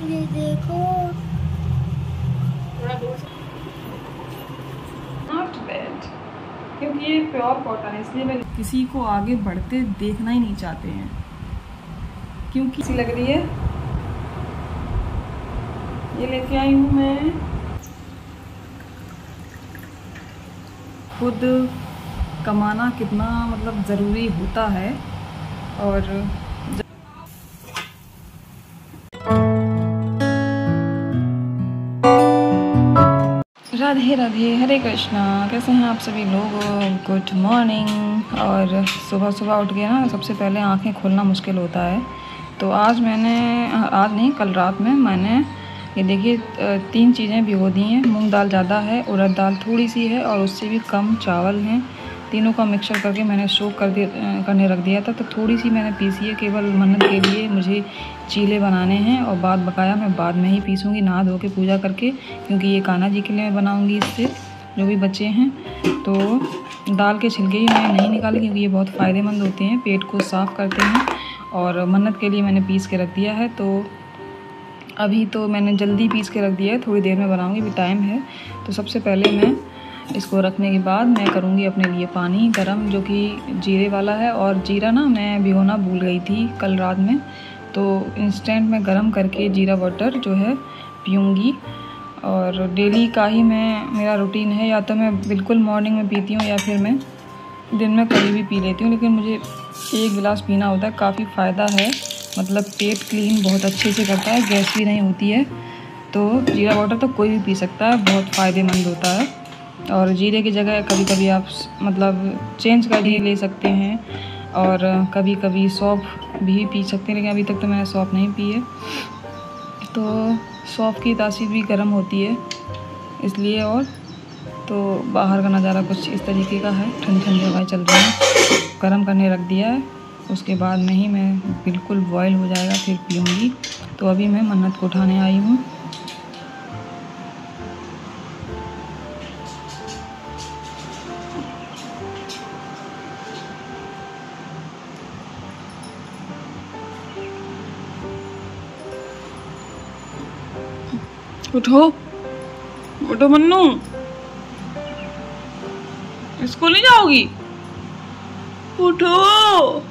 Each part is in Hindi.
ये देखो, नॉट बैड, क्योंकि ये प्योर कॉटन है, इसलिए मैं किसी को आगे बढ़ते देखना ही नहीं चाहते हैं। क्योंकि सी लग रही है, ये लेके आई हूँ मैं। खुद कमाना कितना मतलब ज़रूरी होता है। और राधे राधे, हरे कृष्णा। कैसे हैं आप सभी लोग? Good morning. और सुबह सुबह उठ के ना सबसे पहले आंखें खोलना मुश्किल होता है। तो आज नहीं, कल रात में मैंने ये देखिए 3 चीज़ें भिगो दी हैं। मूंग दाल ज़्यादा है, उड़द दाल थोड़ी सी है और उससे भी कम चावल हैं। तीनों का मिक्सचर करके मैंने सोक करने रख दिया था। तो थोड़ी सी मैंने पीसी है केवल मन्नत के लिए, मुझे चीले बनाने हैं। और बाद बकाया मैं बाद में ही पीसूँगी नहा धो के पूजा करके, क्योंकि ये कान्हा जी के लिए मैं बनाऊँगी इससे जो भी बच्चे हैं। तो दाल के छिलके ही मैंने नहीं निकाले, क्योंकि ये बहुत फ़ायदेमंद होते हैं, पेट को साफ़ करते हैं। और मन्नत के लिए मैंने पीस के रख दिया है। तो अभी तो मैंने जल्दी पीस के रख दिया है, थोड़ी देर में बनाऊँगी, अभी टाइम है। तो सबसे पहले मैं इसको रखने के बाद मैं करूँगी अपने लिए पानी गरम, जो कि जीरे वाला है। और जीरा ना मैं भिगोना भूल गई थी कल रात में, तो इंस्टेंट में गरम करके जीरा वाटर जो है पीऊँगी। और डेली का ही मेरा रूटीन है, या तो मैं बिल्कुल मॉर्निंग में पीती हूँ या फिर मैं दिन में कभी भी पी लेती हूँ। लेकिन मुझे 1 गिलास पीना होता है, काफ़ी फ़ायदा है, मतलब पेट क्लीन बहुत अच्छे से करता है, गैस भी नहीं होती है। तो जीरा वाटर तो कोई भी पी सकता है, बहुत फ़ायदेमंद होता है। और जीरे की जगह कभी कभी आप मतलब चेंज कर ले सकते हैं, और कभी कभी सौंफ भी पी सकते हैं, लेकिन अभी तक तो मैंने सौंफ नहीं पी है। तो सौंफ की तासीर भी गर्म होती है इसलिए। और तो बाहर का नज़ारा कुछ इस तरीके का है, ठंडी ठंडी हवाएं चल रही हैं। गर्म करने रख दिया है, उसके बाद में ही मैं बिल्कुल बॉयल हो जाएगा फिर पीऊँगी। तो अभी मैं मन्नत को उठाने आई हूँ। उठो उठो मन्नू, स्कूल नहीं जाओगी? उठो।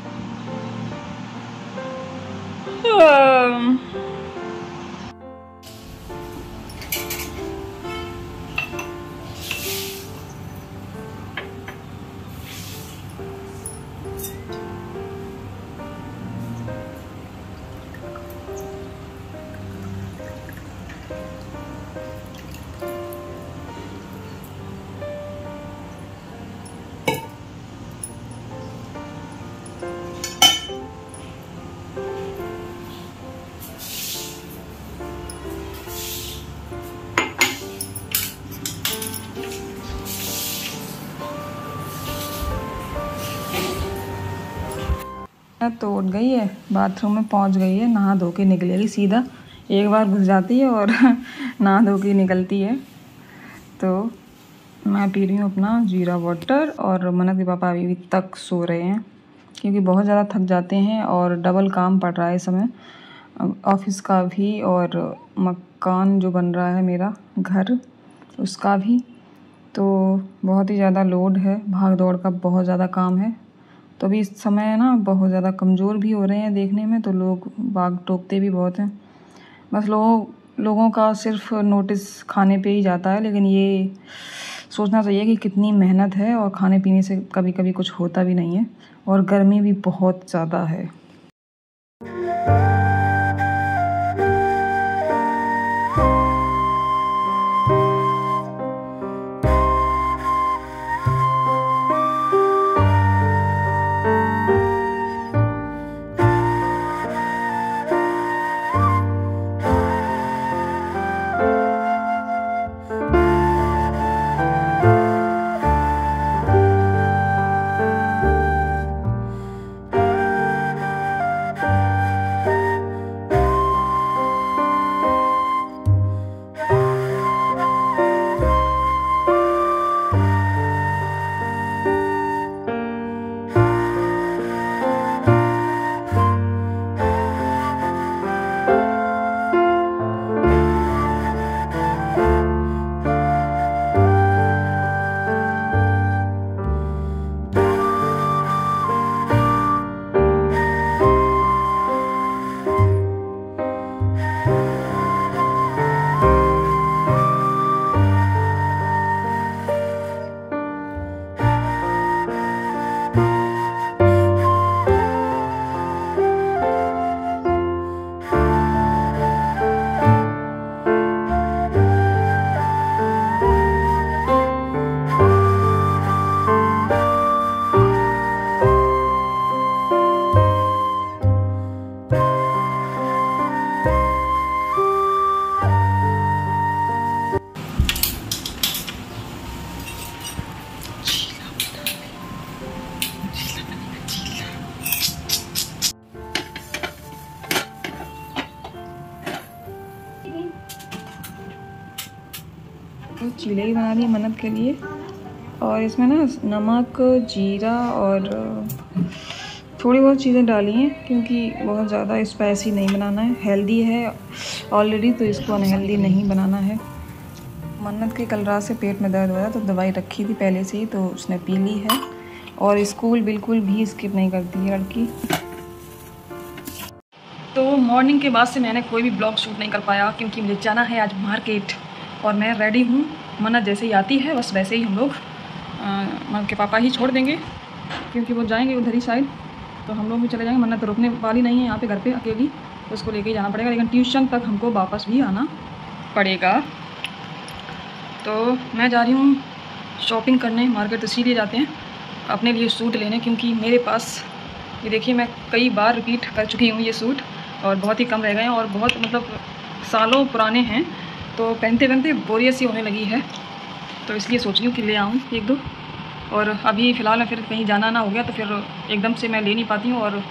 तो उठ गई है, बाथरूम में पहुंच गई है, नहा धो के निकलेगी सीधा। एक बार घुस जाती है और नहा धो के निकलती है। तो मैं पी रही हूँ अपना जीरा वाटर। और मन्नत के पापा अभी तक सो रहे हैं, क्योंकि बहुत ज़्यादा थक जाते हैं और डबल काम पड़ रहा है इस समय, ऑफिस का भी और मकान जो बन रहा है मेरा घर उसका भी। तो बहुत ही ज़्यादा लोड है, भाग दौड़ का बहुत ज़्यादा काम है। तो अभी इस समय ना बहुत ज़्यादा कमज़ोर भी हो रहे हैं देखने में, तो लोग बाग टोकते भी बहुत हैं। बस लोगों का सिर्फ नोटिस खाने पे ही जाता है, लेकिन ये सोचना चाहिए कि कितनी मेहनत है, और खाने पीने से कभी कभी कुछ होता भी नहीं है। और गर्मी भी बहुत ज़्यादा है। तो चीले ही बना दी मन्नत के लिए। और इसमें ना नमक, जीरा और थोड़ी बहुत चीज़ें डाली हैं क्योंकि बहुत ज़्यादा स्पाइसी नहीं बनाना है। हेल्दी है ऑलरेडी, तो इसको अनहेल्दी नहीं बनाना है। मन्नत के कल रात से पेट में दर्द हो रहा है, तो दवाई रखी थी पहले से ही, तो उसने पी ली है। और स्कूल बिल्कुल भी स्किप नहीं करती है लड़की। तो मॉर्निंग के बाद से मैंने कोई भी ब्लॉग शूट नहीं कर पाया क्योंकि मुझे जाना है आज मार्केट। और मैं रेडी हूँ, मन्नत जैसे ही आती है बस वैसे ही हम लोग मन्नत के पापा ही छोड़ देंगे क्योंकि वो जाएंगे उधर ही साइड, तो हम लोग भी चले जाएंगे। मन्नत तो रुकने वाली नहीं है यहाँ पे घर पे अकेली, तो उसको लेके ही जाना पड़ेगा। लेकिन ट्यूशन तक हमको वापस भी आना पड़ेगा। तो मैं जा रही हूँ शॉपिंग करने मार्केट, तो इसीलिए जाते हैं अपने लिए सूट लेने, क्योंकि मेरे पास ये देखिए मैं कई बार रिपीट कर चुकी हूँ ये सूट, और बहुत ही कम रह गए हैं और बहुत मतलब सालों पुराने हैं, तो पहनते पहनते बोरियत सी होने लगी है। तो इसलिए सोच रही हूँ कि ले आऊँ एक दो। और अभी फ़िलहाल मैं फिर कहीं जाना ना हो गया तो फिर एकदम से मैं ले नहीं पाती हूँ। और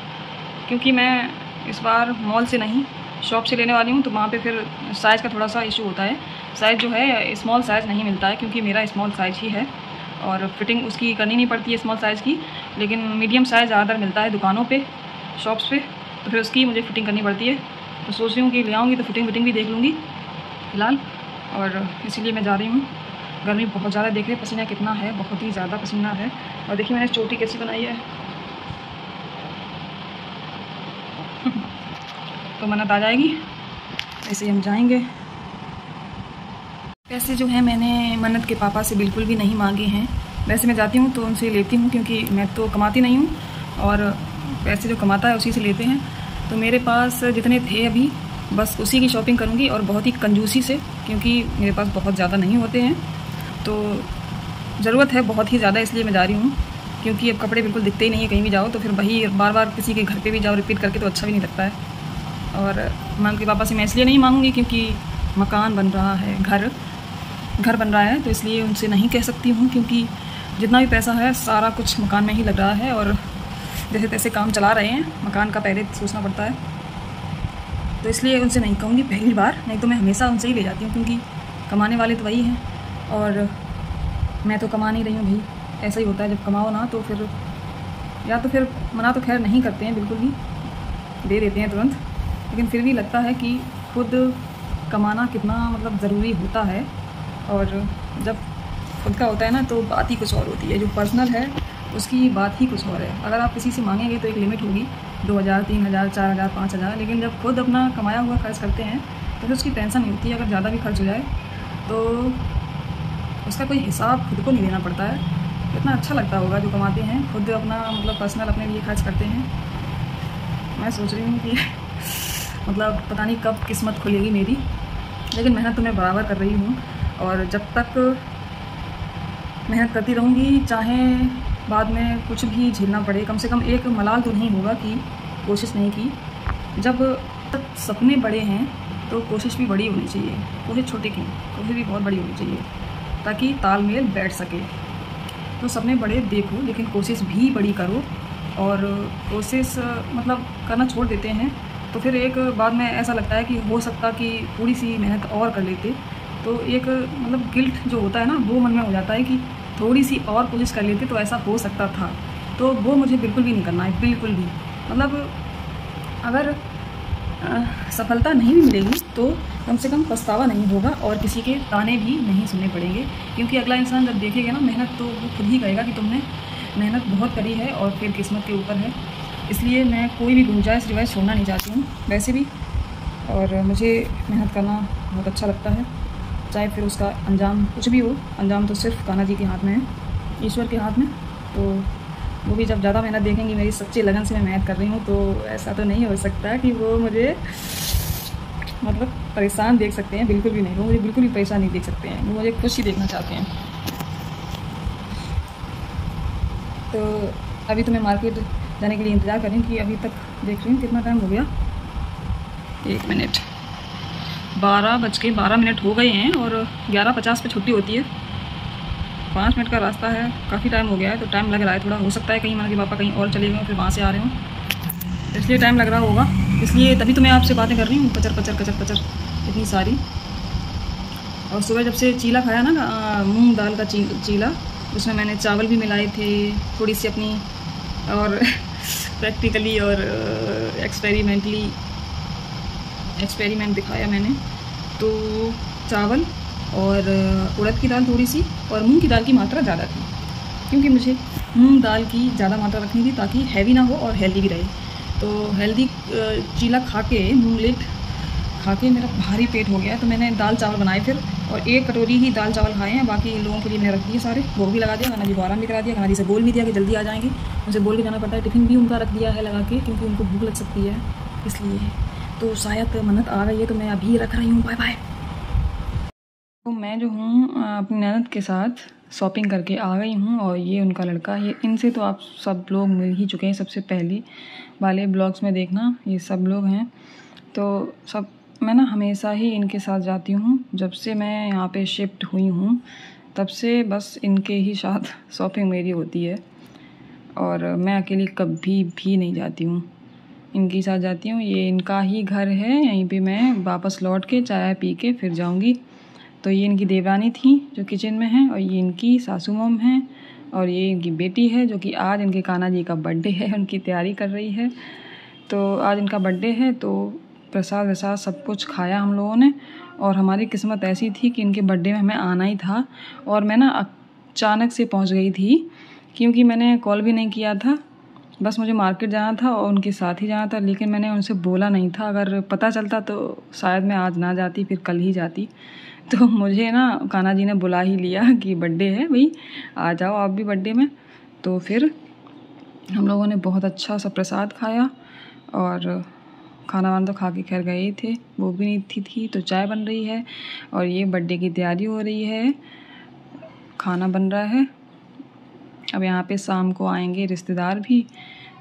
क्योंकि मैं इस बार मॉल से नहीं शॉप से लेने वाली हूँ, तो वहाँ पे फिर साइज़ का थोड़ा सा इशू होता है। साइज़ जो है स्मॉल साइज़ नहीं मिलता है क्योंकि मेरा स्मॉल साइज़ ही है और फिटिंग उसकी करनी नहीं पड़ती है स्मॉल साइज़ की, लेकिन मीडियम साइज़ ज़्यादातर मिलता है दुकानों पे, शॉप्स पे, तो फिर उसकी मुझे फ़िटिंग करनी पड़ती है। तो सोच रही हूँ कि ले आऊँगी तो फिटिंग भी देख लूँगी फ़िलहाल, और इसीलिए मैं जा रही हूँ। गर्मी बहुत ज़्यादा, देख रहे पसीना कितना है, बहुत ही ज़्यादा पसीना है। और देखिए मैंने चोटी कैसी बनाई है। तो मन्नत आ जाएगी, ऐसे ही हम जाएंगे। पैसे जो है मैंने मन्नत के पापा से बिल्कुल भी नहीं मांगे हैं। वैसे मैं जाती हूँ तो उनसे लेती हूँ क्योंकि मैं तो कमाती नहीं हूँ और पैसे जो कमाता है उसी से लेते हैं। तो मेरे पास जितने थे अभी बस उसी की शॉपिंग करूँगी, और बहुत ही कंजूसी से, क्योंकि मेरे पास बहुत ज़्यादा नहीं होते हैं। तो ज़रूरत है बहुत ही ज़्यादा, इसलिए मैं जा रही हूँ क्योंकि अब कपड़े बिल्कुल दिखते ही नहीं है कहीं भी जाओ, तो फिर वही बार बार किसी के घर पे भी जाओ रिपीट करके, तो अच्छा भी नहीं लगता है। और मन्नत के पापा से मैं इसलिए नहीं मांगूंगी क्योंकि मकान बन रहा है, घर बन रहा है, तो इसलिए उनसे नहीं कह सकती हूँ क्योंकि जितना भी पैसा है सारा कुछ मकान में ही लग रहा है और जैसे तैसे काम चला रहे हैं। मकान का पहले सोचना पड़ता है, तो इसलिए उनसे नहीं कहूँगी पहली बार, नहीं तो मैं हमेशा उनसे ही ले जाती हूँ क्योंकि कमाने वाले तो वही हैं और मैं तो कमा नहीं रही हूँ भाई। ऐसा ही होता है जब कमाओ ना, तो फिर या तो फिर मना तो खैर नहीं करते हैं, बिल्कुल भी दे देते हैं तुरंत, लेकिन फिर भी लगता है कि खुद कमाना कितना मतलब ज़रूरी होता है। और जब खुद का होता है ना तो बात ही कुछ और होती है, जो पर्सनल है उसकी बात ही कुछ और है। अगर आप किसी से मांगेंगे तो एक लिमिट होगी, 2000, 3000, 4000, 5000, लेकिन जब खुद अपना कमाया हुआ खर्च करते हैं तो फिर उसकी टेंशन नहीं होती है। अगर ज़्यादा भी खर्च हो जाए तो उसका कोई हिसाब खुद को नहीं देना पड़ता है। कितना अच्छा लगता होगा जो कमाते हैं, खुद अपना मतलब पर्सनल अपने लिए खर्च करते हैं। मैं सोच रही हूँ कि मतलब पता नहीं कब किस्मत खुलेगी मेरी, लेकिन मेहनत तो मैं बराबर कर रही हूँ और जब तक मेहनत करती रहूँगी, चाहे बाद में कुछ भी झेलना पड़े, कम से कम एक मलाल तो नहीं होगा कि कोशिश नहीं की। जब तक सपने बड़े हैं तो कोशिश भी बड़ी होनी चाहिए, कोशिश छोटी की, कोशिश भी बहुत बड़ी होनी चाहिए ताकि तालमेल बैठ सके। तो सपने बड़े देखो लेकिन कोशिश भी बड़ी करो, और कोशिश मतलब करना छोड़ देते हैं तो फिर एक बाद में ऐसा लगता है कि हो सकता कि थोड़ी सी मेहनत और कर लेते, तो एक मतलब गिल्ट जो होता है ना वो मन में हो जाता है कि थोड़ी सी और कोशिश कर लेते तो ऐसा हो सकता था। तो वो मुझे बिल्कुल भी नहीं करना है, बिल्कुल भी। मतलब अगर सफलता नहीं भी मिलेगी तो कम से कम पछतावा नहीं होगा और किसी के ताने भी नहीं सुनने पड़ेंगे, क्योंकि अगला इंसान जब देखेगा ना मेहनत तो वो खुद ही कहेगा कि तुमने मेहनत बहुत करी है और फिर किस्मत के ऊपर है। इसलिए मैं कोई भी गुंजाइश रिवाइश छोड़ना नहीं चाहती हूँ वैसे भी, और मुझे मेहनत करना बहुत अच्छा लगता है, चाहे फिर उसका अंजाम कुछ भी हो। अंजाम तो सिर्फ कान्हा जी के हाथ में है, ईश्वर के हाथ में। तो वो भी जब ज़्यादा मेहनत देखेंगी, मेरी सच्ची लगन से मैं मेहनत कर रही हूँ, तो ऐसा तो नहीं हो सकता कि वो मुझे मतलब परेशान देख सकते हैं, बिल्कुल भी नहीं। वो मुझे बिल्कुल भी परेशान नहीं देख सकते हैं, वो मुझे खुश ही देखना चाहते हैं। तो अभी तो मैं मार्केट जाने के लिए इंतज़ार कर रही हूँ कि अभी तक देख रही हूँ कितना टाइम हो गया, 1 मिनट, 12:12 हो गए हैं और 11:50 पे छुट्टी होती है। 5 मिनट का रास्ता है, काफ़ी टाइम हो गया है, तो टाइम लग रहा है थोड़ा। हो सकता है कहीं मम्मी के पापा कहीं और चले गए फिर वहाँ से आ रहे हों, इसलिए टाइम लग रहा होगा। इसलिए तभी तो मैं आपसे बातें कर रही हूँ, कचर कचर कचर कचर इतनी सारी। और सुबह जब से चीला खाया ना, मूंग दाल का चीला, उसमें मैंने चावल भी मिलाए थे थोड़ी सी अपनी, और प्रैक्टिकली और एक्सपेरिमेंट दिखाया मैंने। तो चावल और उड़द की दाल थोड़ी सी और मूंग की दाल की मात्रा ज़्यादा थी, क्योंकि मुझे मूंग दाल की ज़्यादा मात्रा रखनी थी ताकि हैवी ना हो और हेल्दी भी रहे। तो हेल्दी चीला खा के, मूंगलेट खा के मेरा भारी पेट हो गया, तो मैंने दाल चावल बनाए फिर, और 1 कटोरी ही दाल चावल खाए हैं। बाकी लोगों के लिए मैंने रख दिए सारे, भोग भी लगा दिया, खाना जी को आराम भी करा दिया, खाना जी से बोल भी दिया कि जल्दी आ जाएंगे, मुझे बोल के जाना पड़ता है। टिफ़िन भी उनका रख दिया है लगा के, क्योंकि उनको भूख लग सकती है इसलिए। तो शायद मन्नत आ गई है तो मैं अभी रख रही हूँ। Bye bye. तो मैं जो हूँ अपनी ननद के साथ शॉपिंग करके आ गई हूँ, और ये उनका लड़का, ये इनसे तो आप सब लोग मिल ही चुके हैं, सबसे पहले वाले ब्लॉग्स में देखना ये सब लोग हैं। तो सब मैं ना हमेशा ही इनके साथ जाती हूँ, जब से मैं यहाँ पे शिफ्ट हुई हूँ तब से बस इनके ही साथ शॉपिंग मेरी होती है, और मैं अकेली कभी भी नहीं जाती हूँ, इनके साथ जाती हूँ। ये इनका ही घर है, यहीं पे मैं वापस लौट के चाय पी के फिर जाऊँगी। तो ये इनकी देवरानी थी जो किचन में है, और ये इनकी सासू मॉम है, और ये इनकी बेटी है जो कि आज इनके कान्हा जी का बर्थडे है, उनकी तैयारी कर रही है। तो आज इनका बर्थडे है, तो प्रसाद वसाद सब कुछ खाया हम लोगों ने। और हमारी किस्मत ऐसी थी कि इनके बर्थडे में हमें आना ही था, और मैं ना अचानक से पहुंच गई थी, क्योंकि मैंने कॉल भी नहीं किया था, बस मुझे मार्केट जाना था और उनके साथ ही जाना था। लेकिन मैंने उनसे बोला नहीं था, अगर पता चलता तो शायद मैं आज ना जाती, फिर कल ही जाती। तो मुझे ना कान्हा जी ने बुला ही लिया कि बर्थडे है भाई, आ जाओ आप भी बर्थडे में। तो फिर हम लोगों ने बहुत अच्छा सा प्रसाद खाया, और खाना वाना तो खा के खैर गए ही थे, वो भी नहीं थी। तो चाय बन रही है और ये बर्थडे की तैयारी हो रही है, खाना बन रहा है। अब यहाँ पे शाम को आएंगे रिश्तेदार भी,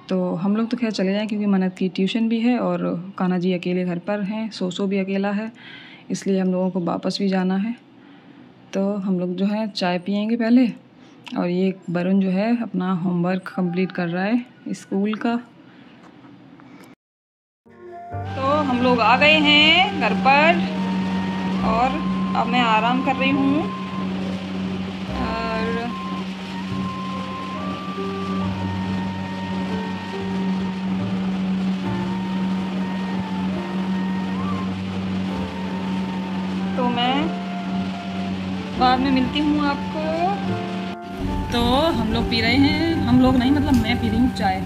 तो हम लोग तो खैर चले जाएं, क्योंकि मन्नत की ट्यूशन भी है और कान्हा जी अकेले घर पर हैं, सोसो भी अकेला है, इसलिए हम लोगों को वापस भी जाना है। तो हम लोग जो है चाय पियेंगे पहले, और ये वरुण जो है अपना होमवर्क कंप्लीट कर रहा है स्कूल का। तो हम लोग आ गए हैं घर पर, और अब मैं आराम कर रही हूँ। और तो मैं बाद में मिलती हूँ आपको। तो हम लोग पी रहे हैं, हम लोग नहीं मतलब मैं पी रही हूँ चाय।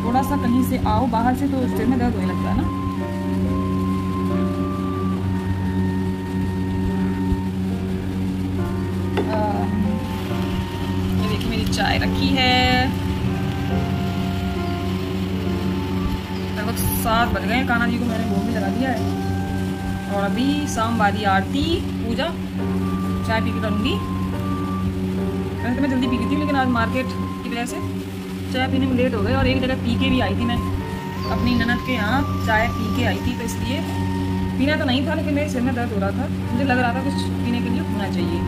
थोड़ा सा कहीं से आओ बाहर से तो सिर में दर्द होने लगता है ना। ये देखिए मेरी चाय रखी है। लगभग 7 बज गए, कान्हा जी को मैंने भोग भी लगा दिया है, और अभी शाम वाली आरती पूजा चाय पी के करूँगी। वैसे तो मैं जल्दी पी गई थी, लेकिन आज मार्केट की वजह से चाय पीने में लेट हो गई, और एक जगह पी के भी आई थी मैं अपनी ननद के यहाँ, चाय पी के आई थी। तो इसलिए पीना तो नहीं था, लेकिन मेरे सिर में दर्द हो रहा था, मुझे लग रहा था कुछ पीने के लिए होना चाहिए।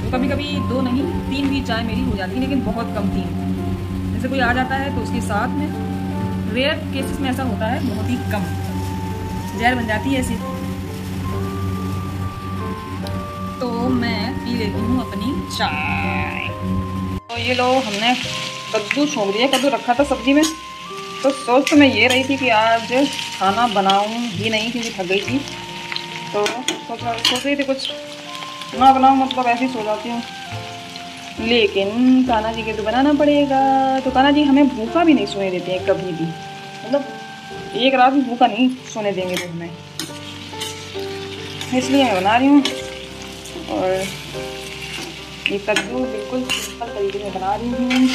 तो कभी कभी 2 नहीं 3 भी चाय मेरी हो जाती, लेकिन बहुत कम थी। जैसे कोई आ जाता है तो उसके साथ में, रेयर केसेस में ऐसा होता है, बहुत ही कम जहर बन जाती है ऐसी। तो मैं पी लेती हूँ अपनी चाय। तो ये लो हमने कद्दू छोंक दिया, कद्दू रखा था सब्जी में, तो सोच तो मैं ये रही थी कि आज खाना बनाऊं ही नहीं, क्योंकि थक गई थी। तो सोच रही थी कुछ ना बनाऊं, मतलब ऐसे ही सो जाती हूँ। लेकिन कान्हा जी के तो बनाना पड़ेगा। तो कान्हा जी हमें भूखा भी नहीं सोने देते हैं कभी भी, मतलब एक रात भी भूखा नहीं सोने देंगे तो हमें, इसलिए मैं बना रही हूँ। और ये कद्दू बिल्कुल सिंपल तरीके से बना रही हूँ,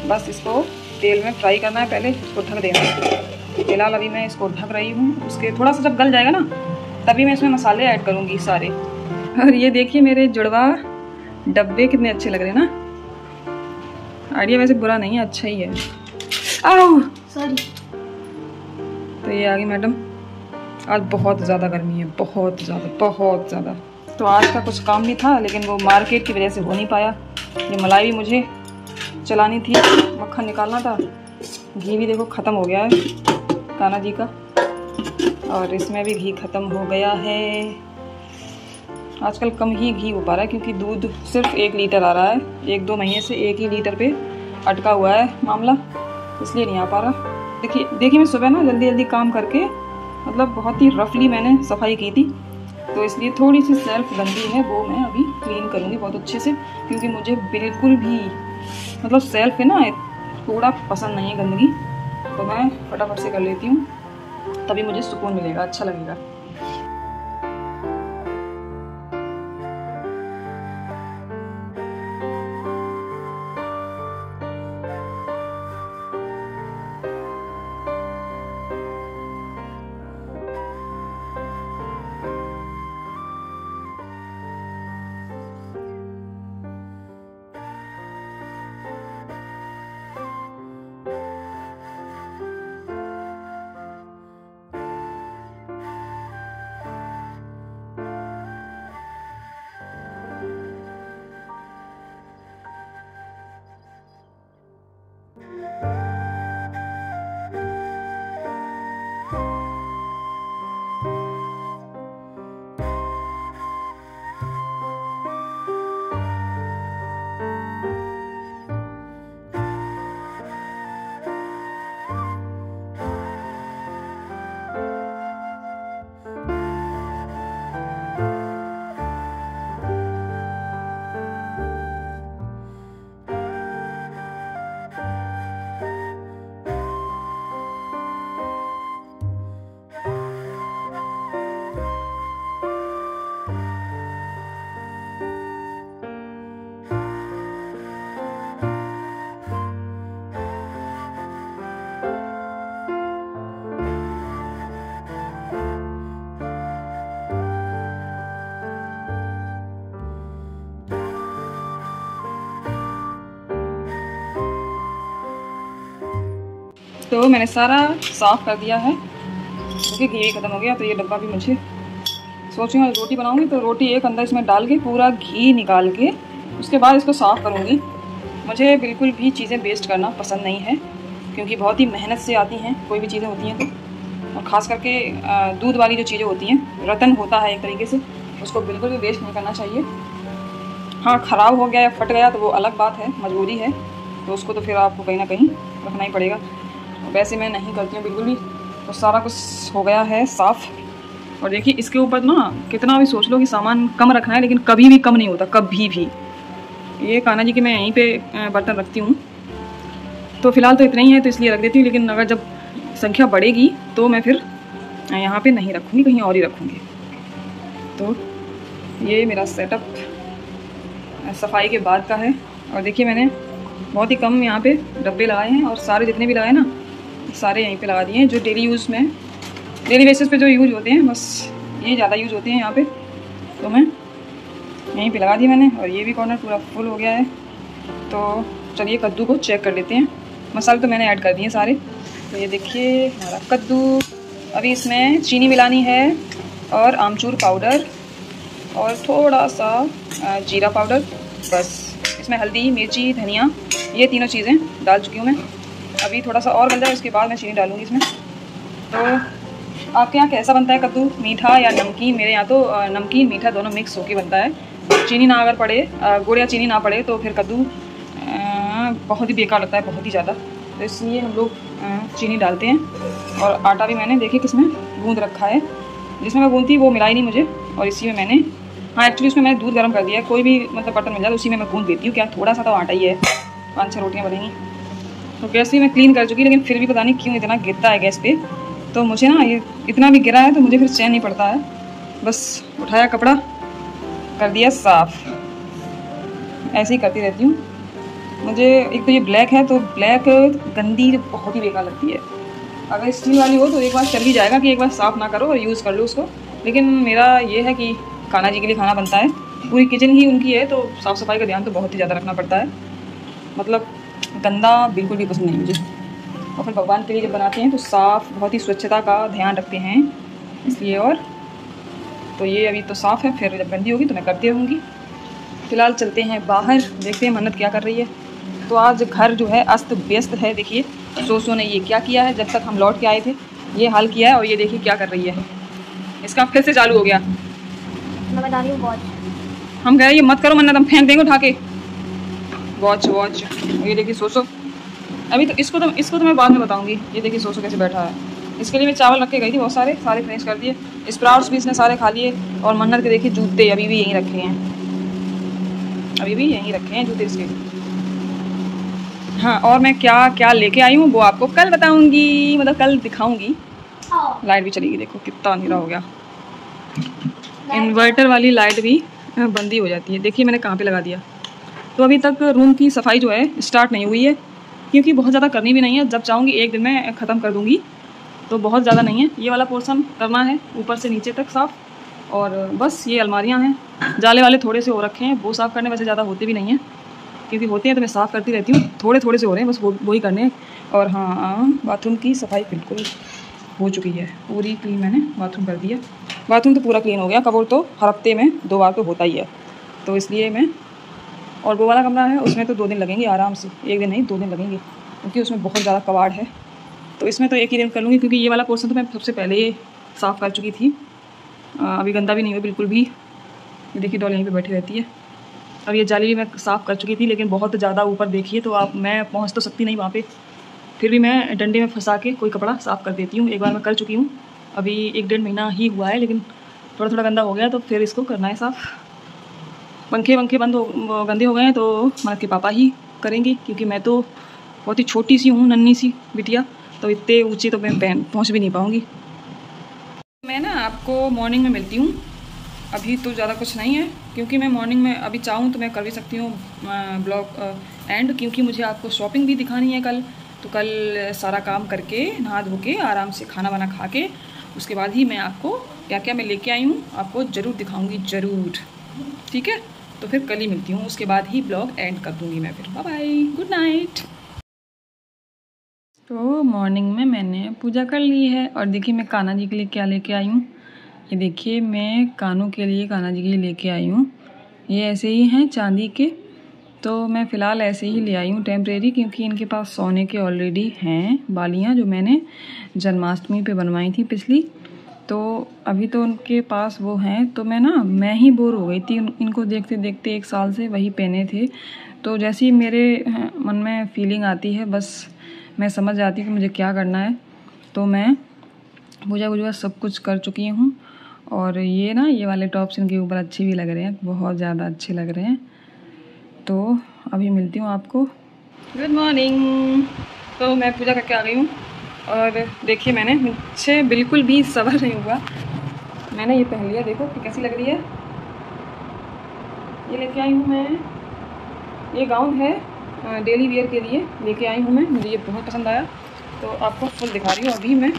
बस इसको तेल में फ्राई करना है, पहले इसको ढक देना है। फिलहाल अभी मैं इसको ढक रही हूँ, उसके थोड़ा सा जब गल जाएगा ना तभी मैं इसमें मसाले ऐड करूँगी सारे। और ये देखिए मेरे जुड़वा डब्बे कितने अच्छे लग रहे हैं ना। आइडिया वैसे बुरा नहीं है, अच्छा ही है। आओ सॉरी। तो ये आ गई मैडम। आज बहुत ज़्यादा गर्मी है, बहुत ज़्यादा। तो आज का कुछ काम भी था, लेकिन वो मार्केट की वजह से हो नहीं पाया। ये मलाई भी मुझे चलानी थी, मक्खन निकालना था, घी भी देखो ख़त्म हो गया है। कान्हा जी का। और इसमें भी घी ख़त्म हो गया है। आजकल कम ही घी हो पा रहा है क्योंकि दूध सिर्फ 1 लीटर आ रहा है। 1-2 महीने से 1 ही लीटर पे अटका हुआ है मामला, इसलिए नहीं आ पा रहा। देखिए मैं सुबह ना जल्दी काम करके मतलब बहुत ही रफली मैंने सफाई की थी, तो इसलिए थोड़ी सी सेल्फ गंदी है, वो मैं अभी क्लीन करूँगी बहुत अच्छे से, क्योंकि मुझे बिल्कुल भी मतलब सेल्फ है ना थोड़ा पसंद नहीं है गंदगी। तो मैं फटाफट से कर लेती हूँ, तभी मुझे सुकून मिलेगा, अच्छा लगेगा। तो मैंने सारा साफ़ कर दिया है क्योंकि घी ख़त्म हो गया। तो ये डब्बा भी मुझे सोच रही हूँ रोटी बनाऊँगी तो रोटी एक अंदर इसमें डाल के पूरा घी निकाल के उसके बाद इसको साफ़ करूँगी। मुझे बिल्कुल भी चीज़ें वेस्ट करना पसंद नहीं है क्योंकि बहुत ही मेहनत से आती हैं कोई भी चीज़ें होती हैं तो, और ख़ास करके दूध वाली जो चीज़ें होती हैं, रतन होता है एक तरीके से, उसको बिल्कुल भी वेस्ट नहीं करना चाहिए। हाँ, ख़राब हो गया या फट गया तो वो अलग बात है, मजबूरी है, तो उसको तो फिर आपको कहीं ना कहीं रखना ही पड़ेगा। वैसे मैं नहीं करती हूँ बिल्कुल भी। तो सारा कुछ हो गया है साफ़। और देखिए इसके ऊपर ना कितना भी सोच लो कि सामान कम रखना है, लेकिन कभी भी कम नहीं होता, कभी भी। ये कान्हा जी के मैं यहीं पे बर्तन रखती हूँ, तो फ़िलहाल तो इतना ही है तो इसलिए रख देती हूँ, लेकिन अगर जब संख्या बढ़ेगी तो मैं फिर यहाँ पे नहीं रखूँगी, कहीं और ही रखूँगी। तो ये मेरा सेटअप सफाई के बाद का है। और देखिए मैंने बहुत ही कम यहाँ पे डब्बे लगाए हैं और सारे जितने भी लगाए ना सारे यहीं पे लगा दिए हैं, जो डेली यूज़ में, डेली बेसिस पे जो यूज़ होते हैं, बस ये ज़्यादा यूज़ होते हैं यहाँ पे, तो मैं यहीं पे लगा दिया मैंने। और ये भी कॉर्नर पूरा फुल हो गया है। तो चलिए कद्दू को चेक कर लेते हैं। मसाले तो मैंने ऐड कर दिए सारे। तो ये देखिए हमारा कद्दू। अभी इसमें चीनी मिलानी है और आमचूर पाउडर और थोड़ा सा जीरा पाउडर, बस। इसमें हल्दी, मिर्ची, धनिया, ये तीनों चीज़ें डाल चुकी हूँ मैं। अभी थोड़ा सा और गल जाए उसके बाद मैं चीनी डालूँगी इसमें। तो आपके यहाँ कैसा बनता है कद्दू, मीठा या नमकीन? मेरे यहाँ तो नमकीन मीठा दोनों मिक्स होकर बनता है। चीनी ना अगर पड़े, गुड़ या चीनी ना पड़े तो फिर कद्दू बहुत ही बेकार लगता है, बहुत ही ज़्यादा। तो इसलिए हम लोग चीनी डालते हैं। और आटा भी मैंने देखिए किसमें गूँध रखा है, जिसमें मैं गूँधती वो मिलाई नहीं मुझे, और इसी में मैंने, हाँ एक्चुअली उसमें मैंने दूध गर्म कर दिया है। कोई भी मतलब बर्तन मिल जाए उसी में मैं गूँध देती हूँ। क्या थोड़ा सा तो आटा ही है, 5-6 रोटियाँ बनेंगी। तो गैस भी मैं क्लीन कर चुकी, लेकिन फिर भी पता नहीं क्यों इतना गिरता है गैस पे। तो मुझे ना ये इतना भी गिरा है तो मुझे फिर चैन नहीं पड़ता है। बस उठाया कपड़ा, कर दिया साफ़, ऐसे ही करती रहती हूँ। मुझे एक तो ये ब्लैक है तो ब्लैक गंदी बहुत ही बेकार लगती है। अगर स्टील वाली हो तो एक बार चल ही जाएगा कि एक बार साफ़ ना करो और यूज़ कर लो उसको। लेकिन मेरा ये है कि कान्हा जी के लिए खाना बनता है, पूरी किचन ही उनकी है, तो साफ़ सफाई का ध्यान तो बहुत ही ज़्यादा रखना पड़ता है। मतलब गंदा बिल्कुल भी पसंद नहीं मुझे। और फिर भगवान के लिए जब बनाते हैं तो साफ़, बहुत ही स्वच्छता का ध्यान रखते हैं इसलिए। और तो ये अभी तो साफ़ है, फिर जब गंदी होगी तो मैं करती रहूँगी। फ़िलहाल चलते हैं बाहर, देखते हैं मन्नत क्या कर रही है। तो आज घर जो है अस्त व्यस्त है। देखिए सोसो ने ये क्या किया है, जब तक हम लौट के आए थे ये हाल किया है और ये देखिए क्या कर रही है। इसका फिर से चालू हो गया। मैं बता रही हूँ वॉच। हम कह रहे ये मत करो मन्नत, हम फेंक देंगे उठा के। वॉच वॉच ये देखिए सोसो। अभी तो इसको तो मैं बाद में बताऊंगी। ये देखिए सोसो कैसे बैठा है। इसके लिए मैं चावल रख के गई थी, बहुत सारे फिनिश कर दिए। स्प्राउट्स भी इसने सारे खा लिए। और मन्नत के देखिए जूते अभी भी यहीं रखे हैं, जूते इसके। हाँ, और मैं क्या क्या लेके आई हूँ वो आपको कल बताऊंगी, मतलब कल दिखाऊंगी। लाइट भी चली गई, देखो कितना अंधेरा हो गया। इन्वर्टर वाली लाइट भी बंदी हो जाती है। देखिए मैंने कहाँ पे लगा दिया। तो अभी तक रूम की सफाई जो है स्टार्ट नहीं हुई है, क्योंकि बहुत ज़्यादा करनी भी नहीं है। जब चाहूँगी एक दिन में ख़त्म कर दूँगी, तो बहुत ज़्यादा नहीं है। ये वाला पोर्शन करना है ऊपर से नीचे तक साफ़, और बस ये अलमारियाँ हैं, जाले वाले थोड़े से हो रखे हैं, वो साफ़ करने वैसे ज़्यादा होते भी नहीं हैं, क्योंकि होते हैं तो मैं साफ़ करती रहती हूँ। थोड़े थोड़े से हो रहे हैं, बस वो ही करने। और हाँ, बाथरूम की सफाई बिल्कुल हो चुकी है, पूरी क्लीन मैंने बाथरूम कर दिया। बाथरूम तो पूरा क्लीन हो गया। कबोर्ड तो हर हफ्ते में 2 बार तो होता ही है, तो इसलिए मैं। और वो वाला कमरा है उसमें तो 2 दिन लगेंगे आराम से, 1 दिन नहीं 2 दिन लगेंगे, क्योंकि उसमें बहुत ज़्यादा कबाड़ है। तो इसमें तो 1 ही दिन कर लूँगी, क्योंकि ये वाला पोर्शन तो मैं सबसे पहले ही साफ़ कर चुकी थी। अभी गंदा भी नहीं हुआ बिल्कुल भी। ये देखिए डॉल यहीं पे बैठी रहती है। अब ये जाली भी मैं साफ़ कर चुकी थी, लेकिन बहुत ज़्यादा ऊपर देखिए, तो आप मैं पहुँच तो सकती नहीं वहाँ पे। फिर भी मैं डंडे में फंसा के कोई कपड़ा साफ़ कर देती हूँ। एक बार मैं कर चुकी हूँ, अभी 1-1.5 महीना ही हुआ है, लेकिन थोड़ा थोड़ा गंदा हो गया, तो फिर इसको करना है साफ़। पंखे गंदे हो गए हैं, तो मतलब के पापा ही करेंगे, क्योंकि मैं तो बहुत ही छोटी सी हूँ, नन्ही सी बिटिया, तो इतने ऊँचे तो मैं पहुँच भी नहीं पाऊँगी। मैं ना आपको मॉर्निंग में मिलती हूँ। अभी तो ज़्यादा कुछ नहीं है, क्योंकि मैं मॉर्निंग में अभी चाहूँ तो मैं कर भी सकती हूँ ब्लॉग एंड, क्योंकि मुझे आपको शॉपिंग भी दिखानी है कल। तो कल सारा काम करके नहा धो के आराम से खाना वाना खा के, उसके बाद ही मैं आपको क्या क्या मैं लेके आई हूँ आपको ज़रूर दिखाऊँगी, ज़रूर। ठीक है, तो फिर कल ही मिलती हूँ, उसके बाद ही ब्लॉग एंड कर दूँगी मैं। फिर बाय बाय, गुड नाइट। तो मॉर्निंग में मैंने पूजा कर ली है, और देखिए मैं कान्हा जी के लिए क्या लेके आई हूँ। ये देखिए मैं कान्हा जी के लिए लेके आई हूँ। ये ऐसे ही हैं चांदी के, तो मैं फ़िलहाल ऐसे ही ले आई हूँ टेम्परेरी, क्योंकि इनके पास सोने के ऑलरेडी हैं बालियाँ, जो मैंने जन्माष्टमी पे बनवाई थी पिछली। तो अभी तो उनके पास वो हैं, तो मैं ही बोर हो गई थी इनको देखते देखते। 1 साल से वही पहने थे, तो जैसे ही मेरे मन में फीलिंग आती है, बस मैं समझ जाती हूँ कि मुझे क्या करना है। तो मैं पूजा सब कुछ कर चुकी हूँ। और ये वाले टॉप्स इनके ऊपर अच्छे भी लग रहे हैं, बहुत ज़्यादा अच्छे लग रहे हैं। तो अभी मिलती हूँ आपको। Good morning. तो मैं पूजा करके आ गई हूँ, और देखिए मैंने मुझसे बिल्कुल भी सबर नहीं हुआ, मैंने ये पहन लिया। देखो कि कैसी लग रही है। ये लेके आई हूँ मैं, ये गाउन है डेली वेयर के लिए लेके आई हूँ मैं, मुझे ये बहुत पसंद आया, तो आपको फुल दिखा रही हूँ अभी मैं,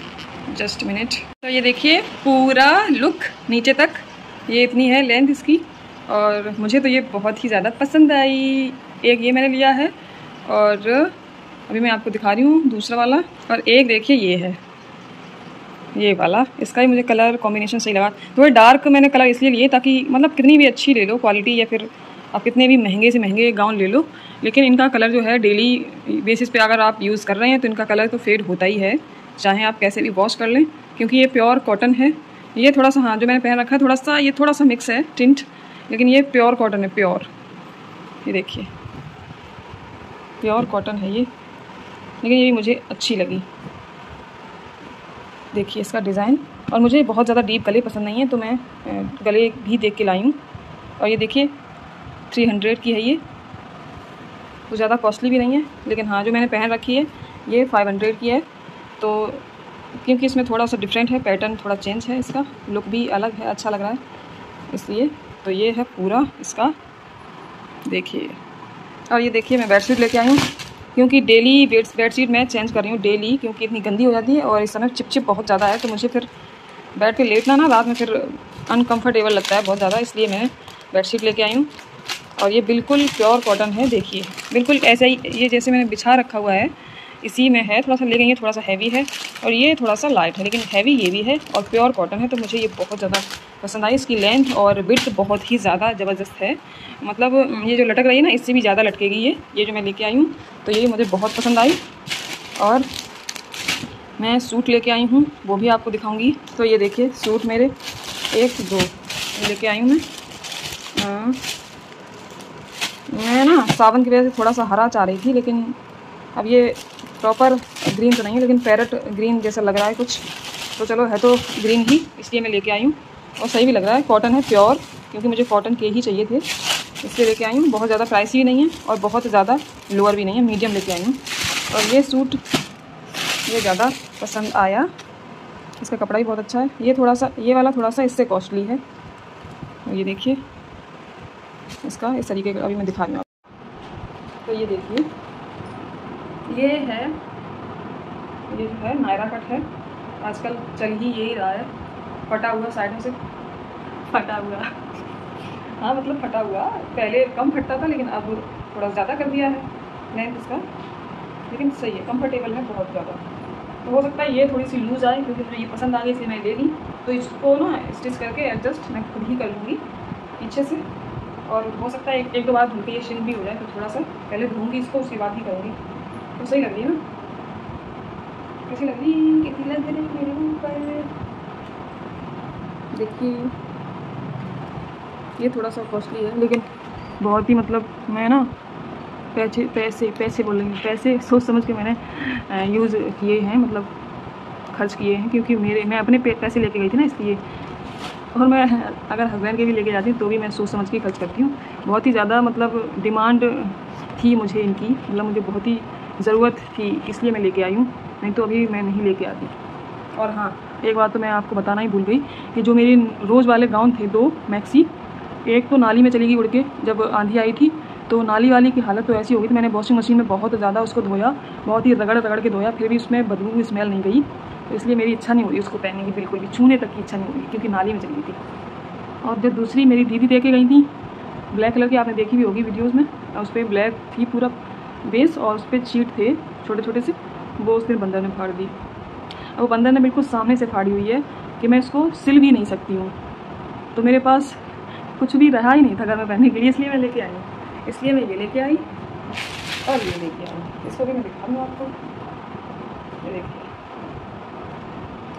जस्ट मिनट। तो ये देखिए पूरा लुक नीचे तक, ये इतनी है लेंथ इसकी, और मुझे तो ये बहुत ही ज़्यादा पसंद आई। एक ये मैंने लिया है, और अभी मैं आपको दिखा रही हूँ दूसरा वाला। और एक देखिए ये है, ये वाला, इसका ही मुझे कलर कॉम्बिनेशन सही लगा। थोड़े डार्क मैंने कलर इसलिए लिए ताकि मतलब कितनी भी अच्छी ले लो क्वालिटी, या फिर आप कितने भी महंगे से महंगे गाउन ले लो, लेकिन इनका कलर जो है डेली बेसिस पे अगर आप यूज़ कर रहे हैं तो इनका कलर तो फेड होता ही है, चाहे आप कैसे भी वॉश कर लें, क्योंकि ये प्योर कॉटन है। ये थोड़ा सा, हाँ जो मैंने पहन रखा है थोड़ा सा मिक्स है टिंट, लेकिन ये प्योर कॉटन है, प्योर। ये देखिए प्योर कॉटन है ये, लेकिन ये भी मुझे अच्छी लगी। देखिए इसका डिज़ाइन, और मुझे बहुत ज़्यादा डीप गले पसंद नहीं है, तो मैं गले भी देख के लाई हूँ। और ये देखिए 300 की है, ये कुछ ज़्यादा कॉस्टली भी नहीं है, लेकिन हाँ जो मैंने पहन रखी है ये 500 की है। तो क्योंकि इसमें थोड़ा सा डिफरेंट है, पैटर्न थोड़ा चेंज है, इसका लुक भी अलग है, अच्छा लग रहा है इसलिए। तो ये है पूरा इसका, देखिए। और ये देखिए मैं बेडशीट लेके आई हूँ, क्योंकि डेली बेडशीट मैं चेंज कर रही हूँ डेली, क्योंकि इतनी गंदी हो जाती है और इस समय चिपचिप बहुत ज़्यादा है, तो मुझे फिर बेड पे लेटना ना रात में फिर अनकंफर्टेबल लगता है बहुत ज़्यादा, इसलिए मैं बेडशीट लेके आई हूँ। और ये बिल्कुल प्योर कॉटन है, देखिए बिल्कुल ऐसा ही, ये जैसे मैंने बिछा रखा हुआ है इसी में है, थोड़ा सा, लेकिन ये थोड़ा सा हैवी है और ये थोड़ा सा लाइट है, लेकिन हैवी ये भी है और प्योर कॉटन है, तो मुझे ये बहुत ज़्यादा पसंद आई। इसकी लेंथ और विड्थ बहुत ही ज़्यादा ज़बरदस्त है, मतलब ये जो लटक रही है ना, इससे भी ज़्यादा लटकेगी ये जो मैं लेके आई हूँ, तो ये मुझे बहुत पसंद आई। और मैं सूट लेके आई हूँ, वो भी आपको दिखाऊंगी। तो ये देखिए सूट मेरे 1 2 लेके आई हूँ मैं। मैं ना सावन की वजह से थोड़ा सा हरा चाह रही थी, लेकिन अब ये प्रॉपर ग्रीन तो नहीं है, लेकिन पैरेट ग्रीन जैसा लग रहा है कुछ। तो चलो है तो ग्रीन ही, इसलिए मैं लेके आई हूँ। और सही भी लग रहा है, कॉटन है प्योर, क्योंकि मुझे कॉटन के ही चाहिए थे, इसलिए लेके आई हूँ। बहुत ज़्यादा प्राइसी भी नहीं है और बहुत ज़्यादा लोअर भी नहीं है, मीडियम लेके आई हूँ। और ये सूट ये ज़्यादा पसंद आया, इसका कपड़ा भी बहुत अच्छा है। ये थोड़ा सा, ये वाला थोड़ा सा इससे कॉस्टली है। ये देखिए इसका इस तरीके का, अभी मैं दिखा रही हूँ आपको। तो ये देखिए ये जो है नायरा कट है, आजकल चल ही यही रहा है। फटा हुआ साइडों से, फटा हुआ हाँ मतलब फटा हुआ, पहले कम फटता था लेकिन अब थोड़ा ज़्यादा कर दिया है लेंथ इसका, लेकिन सही है, कंफर्टेबल है बहुत ज़्यादा। तो हो सकता है ये थोड़ी सी लूज़ आए, क्योंकि मुझे ये पसंद आ गई इसलिए मैं ले ली। तो इसको ना स्टिच करके एडजस्ट मैं खुद ही कर लूँगी पीछे से, और हो सकता है एक दो बार धुल के ये शिंक भी हो जाए, तो थोड़ा सा पहले धोऊँगी इसको, उसके बाद ही करूँगी। तो सही लग रही है ना, कैसी लग रही, कितनी लग रही मेरे ऊपर। देखिए ये थोड़ा सा कॉस्टली है, लेकिन बहुत ही मतलब मैं ना पैसे बोलेंगे, पैसे सोच समझ के मैंने यूज़ किए हैं, मतलब खर्च किए हैं, क्योंकि मैं अपने पैसे लेके गई थी ना, इसलिए। और मैं अगर हस्बैंड के भी लेके जाती हूँ तो भी मैं सोच समझ के खर्च करती हूँ। बहुत ही ज़्यादा मतलब डिमांड थी मुझे इनकी, मतलब मुझे बहुत ही ज़रूरत थी, इसलिए मैं लेके आई हूँ, नहीं तो अभी मैं नहीं लेके आती। और हाँ, एक बात तो मैं आपको बताना ही भूल गई कि जो मेरे रोज़ वाले गाउन थे 2 मैक्सी, एक तो नाली में चली गई उड़ के, जब आंधी आई थी तो नाली वाली की हालत तो ऐसी हो गई थी। मैंने वॉशिंग मशीन में बहुत ज़्यादा उसको धोया, बहुत ही रगड़ के धोया, फिर भी उसमें बदबू स्मेल नहीं गई। तो इसलिए मेरी इच्छा नहीं हो रही उसको पहनने की, बिल्कुल भी छूने तक की इच्छा नहीं हो रही, क्योंकि नाली में चली गई थी। और जो दूसरी मेरी दीदी दे के गई थी, ब्लैक कलर की, आपने देखी भी होगी वीडियोज़ में, उस पर ब्लैक थी पूरा बेस और उस पर शीट थे छोटे छोटे से, वो उस दिन बंदर ने फाड़ दी। अब वो बंदर ने बिल्कुल सामने से फाड़ी हुई है कि मैं इसको सिल भी नहीं सकती हूँ, तो मेरे पास कुछ भी रहा ही नहीं था घर में पहनने के लिए, इसलिए मैं लेके आई हूँ। इसलिए मैं ये लेके आई और ये लेके आई, इसको भी मैं दिखा दूँ आपको। ये देखिए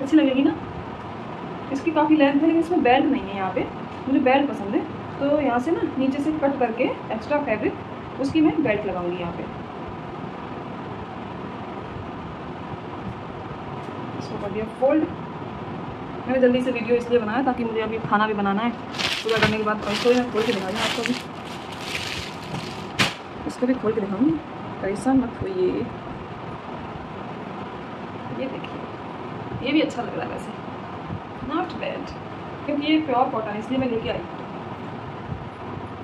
अच्छी लगेगी ना, इसकी काफ़ी लेंथ है, लेकिन इसमें बेल्ट नहीं है यहाँ पे, मुझे बेल्ट पसंद है। तो यहाँ से ना नीचे से कट करके एक्स्ट्रा फैब्रिक उसकी मैं बेल्ट लगाऊंगी यहाँ पे। इसको कर दिया फोल्ड। मैंने जल्दी से वीडियो इसलिए बनाया ताकि मुझे अभी खाना भी बनाना है पूरा करने के बाद। और इसको मैं खोल के दिखा दूँ आपको भी, इसको भी खोल के दिखाऊंगी, परेशान मत होइए। ये देखिए ये भी अच्छा लग रहा है वैसे, नॉट बैड, क्योंकि ये प्योर कॉटन है इसलिए मैं लेके आई।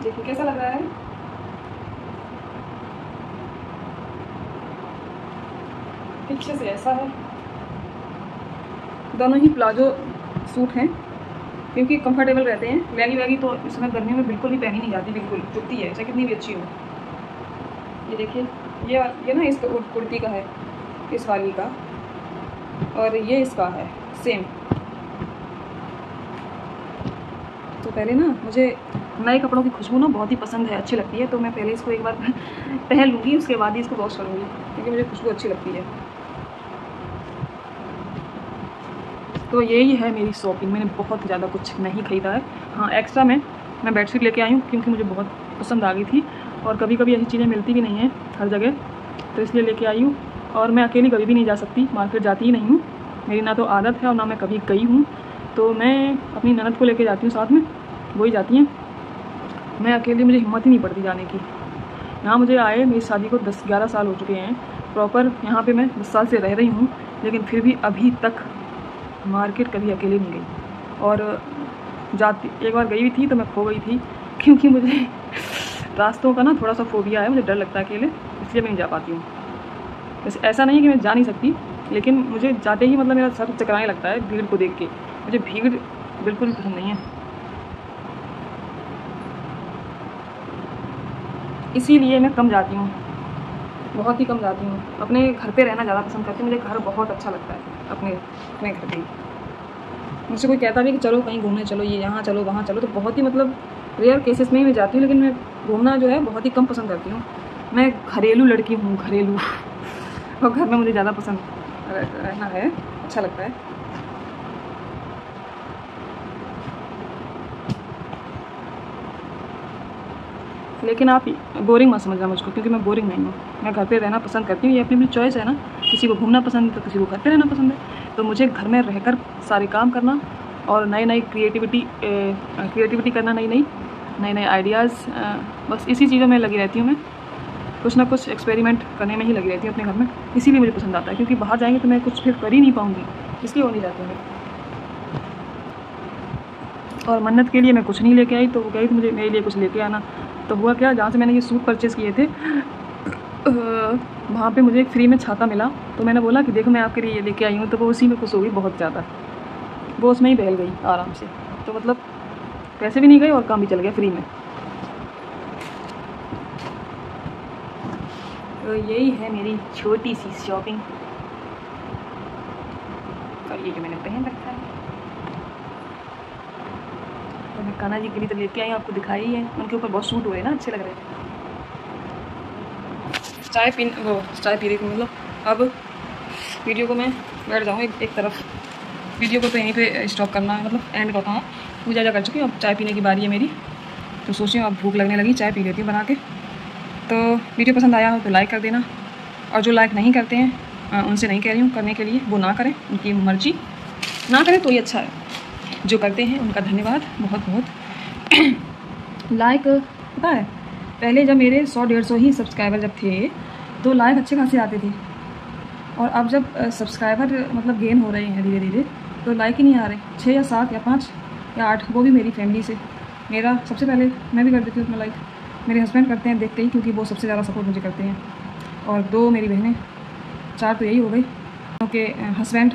देखिए कैसा लग रहा है, पीछे से ऐसा है। दोनों ही प्लाजो सूट हैं, क्योंकि कंफर्टेबल रहते हैं। बैगी तो इसमें गर्मियों में बिल्कुल भी पहनी नहीं जाती, बिल्कुल चुभती है, चाहे कितनी भी अच्छी हो। ये देखिए ये ना इस कुर्ती का है, इस वाली का, और ये इसका है सेम। तो पहले ना मुझे नए कपड़ों की खुशबू ना बहुत ही पसंद है, अच्छी लगती है, तो मैं पहले इसको एक बार पहन लूँगी, उसके बाद ही इसको वॉश करूँगी, क्योंकि मुझे खुशबू अच्छी लगती है। तो यही है मेरी शॉपिंग, मैंने बहुत ज़्यादा कुछ नहीं ख़रीदा है। हाँ एक्स्ट्रा मैं बेडशीट लेके आई हूँ, क्योंकि मुझे बहुत पसंद आ गई थी, और कभी कभी ऐसी चीज़ें मिलती भी नहीं हैं हर जगह, तो इसलिए लेके आई हूँ। और मैं अकेली कभी भी नहीं जा सकती, मार्केट जाती ही नहीं हूँ, मेरी ना तो आदत है और ना मैं कभी गई हूँ। तो मैं अपनी ननद को लेके जाती हूँ साथ में, वही जाती हैं, मैं अकेली मुझे हिम्मत ही नहीं पड़ती जाने की। यहाँ मुझे आए मेरी शादी को 10-11 साल हो चुके हैं, प्रॉपर यहाँ पे मैं 10 साल से रह रही हूँ, लेकिन फिर भी अभी तक मार्केट कभी अकेले नहीं गई। और जाती एक बार गई भी थी तो मैं खो गई थी, क्योंकि मुझे रास्तों का ना थोड़ा सा फोबिया है, मुझे डर लगता है अकेले, इसलिए मैं नहीं जा पाती हूँ। वैसे ऐसा नहीं है कि मैं जा नहीं सकती, लेकिन मुझे जाते ही मतलब मेरा सर चकराने लगता है भीड़ को देख के, मुझे भीड़ बिल्कुल भी पसंद नहीं है, इसीलिए मैं कम जाती हूँ, बहुत ही कम जाती हूँ। अपने घर पे रहना ज़्यादा पसंद करती हूँ, मुझे घर बहुत अच्छा लगता है अपने घर पे। मुझसे कोई कहता भी कि चलो कहीं घूमने चलो, ये यहाँ चलो वहाँ चलो, तो बहुत ही मतलब रेयर केसेस में ही मैं जाती हूँ, लेकिन मैं घूमना जो है बहुत ही कम पसंद करती हूँ। मैं घरेलू लड़की हूँ, घरेलू और घर में मुझे ज़्यादा पसंद रहना है, अच्छा लगता है। लेकिन आप बोरिंग मत समझना मुझको, क्योंकि मैं बोरिंग नहीं हूँ। मैं घर पे रहना पसंद करती हूँ, ये अपनी अपनी चॉइस है ना। किसी को घूमना पसंद है तो किसी को घर पे रहना पसंद है। तो मुझे घर में रहकर सारे काम करना और नई नई क्रिएटिविटी करना, नई नई आइडियाज़, बस इसी चीज़ों में लगी रहती हूँ मैं। कुछ ना कुछ एक्सपेरिमेंट करने में ही लगी रहती हूँ अपने घर में। इसीलिए मुझे पसंद आता है, क्योंकि बाहर जाएंगे तो मैं कुछ फिर कर ही नहीं पाऊँगी, इसलिए वो नहीं जाती मैं। और मन्नत के लिए मैं कुछ नहीं लेके आई, तो वो कही थी मुझे मेरे लिए कुछ लेके आना। तो हुआ क्या, जहाँ से मैंने ये सूट परचेज़ किए थे वहाँ पे मुझे एक फ्री में छाता मिला। तो मैंने बोला कि देखो मैं आपके लिए ये लेके आई हूँ। तो वो उसी में खुश हो गई बहुत ज़्यादा, वो उसमें ही बहल गई आराम से। तो मतलब पैसे भी नहीं गए और काम भी चल गया फ्री में। तो यही है मेरी छोटी सी शॉपिंग। और ये जो मैंने पहन रखा है, तो मैं कान्हा जी के लिए तो लेके आई हूँ, आपको दिखाई है। उनके ऊपर बहुत सूट हुए हैं ना, अच्छे लग रहे हैं। चाय पी रही थी, मतलब अब वीडियो को मैं बैठ जाऊँ एक तरफ। वीडियो को तो यहीं पे स्टॉप करना है, मतलब एंड करता हूँ। पूजा जा कर चुकी हूँ, अब चाय पीने की बारी है मेरी। तो सोच रही हूँ अब भूख लगने लगी, चाय पी लेती हूँ बना के। तो वीडियो पसंद आया हो तो लाइक कर देना, और जो लाइक नहीं करते हैं उनसे नहीं कह रही हूँ करने के लिए, वो ना करें, उनकी मर्जी, ना करें तो ही अच्छा है। जो करते हैं उनका धन्यवाद बहुत बहुत। लाइक पता है, पहले जब मेरे 100-150 ही सब्सक्राइबर जब थे तो लाइक अच्छे खासे आते थे, और अब जब सब्सक्राइबर मतलब गेन हो रहे हैं धीरे धीरे, तो लाइक ही नहीं आ रहे। 6 या 7 या 5 या 8, वो भी मेरी फैमिली से। मेरा सबसे पहले मैं भी कर देती हूँ अपना लाइक, मेरे हस्बैंड करते हैं देखते ही, क्योंकि वो सबसे ज़्यादा सपोर्ट मुझे करते हैं। और 2 मेरी बहनें, 4 तो यही हो गई, क्योंकि हस्बैंड,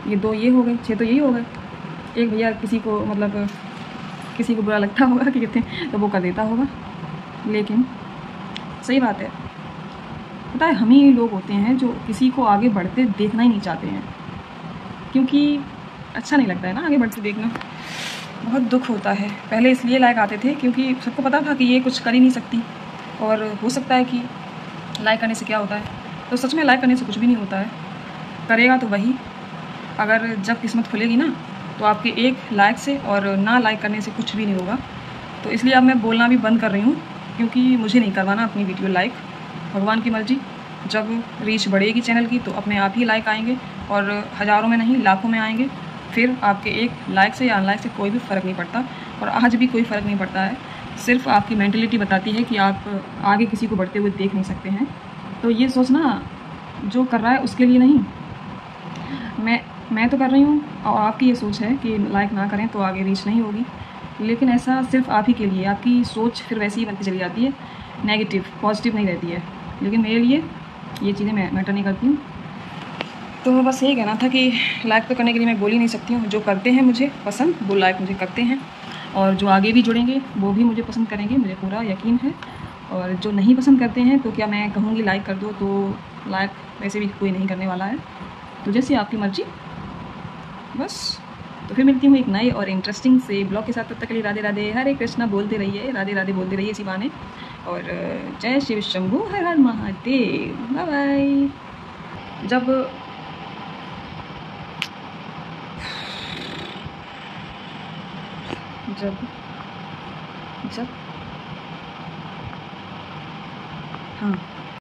ये 2 ये हो गए, 6 तो यही हो गए। एक भैया किसी को मतलब किसी को बुरा लगता होगा कि कहते हैं, तो वो कर देता होगा। लेकिन सही बात है, पता है हम ही लोग होते हैं जो किसी को आगे बढ़ते देखना ही नहीं चाहते हैं, क्योंकि अच्छा नहीं लगता है ना आगे बढ़ते देखना, बहुत दुख होता है। पहले इसलिए लाइक आते थे क्योंकि सबको पता था कि ये कुछ कर ही नहीं सकती, और हो सकता है कि लाइक करने से क्या होता है। तो सच में लाइक करने से कुछ भी नहीं होता है, करेगा तो वही। अगर जब किस्मत खुलेगी ना, तो आपके एक लाइक से और ना लाइक करने से कुछ भी नहीं होगा। तो इसलिए अब मैं बोलना भी बंद कर रही हूँ, क्योंकि मुझे नहीं करवाना अपनी वीडियो लाइक। भगवान की मर्जी, जब रीच बढ़ेगी चैनल की तो अपने आप ही लाइक आएंगे, और हज़ारों में नहीं लाखों में आएंगे। फिर आपके एक लाइक से या अनलाइक से कोई भी फ़र्क नहीं पड़ता, और आज भी कोई फ़र्क नहीं पड़ता है। सिर्फ आपकी मेंटलिटी बताती है कि आप आगे किसी को बढ़ते हुए देख नहीं सकते हैं। तो ये सोचना जो कर रहा है उसके लिए नहीं, मैं तो कर रही हूँ, और आपकी ये सोच है कि लाइक ना करें तो आगे रीच नहीं होगी। लेकिन ऐसा सिर्फ आप ही के लिए, आपकी सोच फिर वैसी ही बनती चली जाती है, नेगेटिव, पॉजिटिव नहीं रहती है। लेकिन मेरे लिए ये चीज़ें मैं मैटर नहीं करती हूँ। तो बस यही कहना था कि लाइक तो करने के लिए मैं बोल ही नहीं सकती हूँ। जो करते हैं मुझे पसंद, वो लाइक मुझे करते हैं, और जो आगे भी जुड़ेंगे वो भी मुझे पसंद करेंगे, मुझे पूरा यकीन है। और जो नहीं पसंद करते हैं तो क्या मैं कहूँगी लाइक कर दो, तो लाइक वैसे भी कोई नहीं करने वाला है। तो जैसे आपकी मर्ज़ी, बस। तो फिर मिलती हूँ एक नए और इंटरेस्टिंग से ब्लॉग के साथ। तब तक के लिए राधे राधे, हरे कृष्णा बोलते रहिए, राधे राधे बोलते रहिए इसी बहाने। और जय शिव शंभू, हर हर महादेव, बाय बाय। जब जब जब हाँ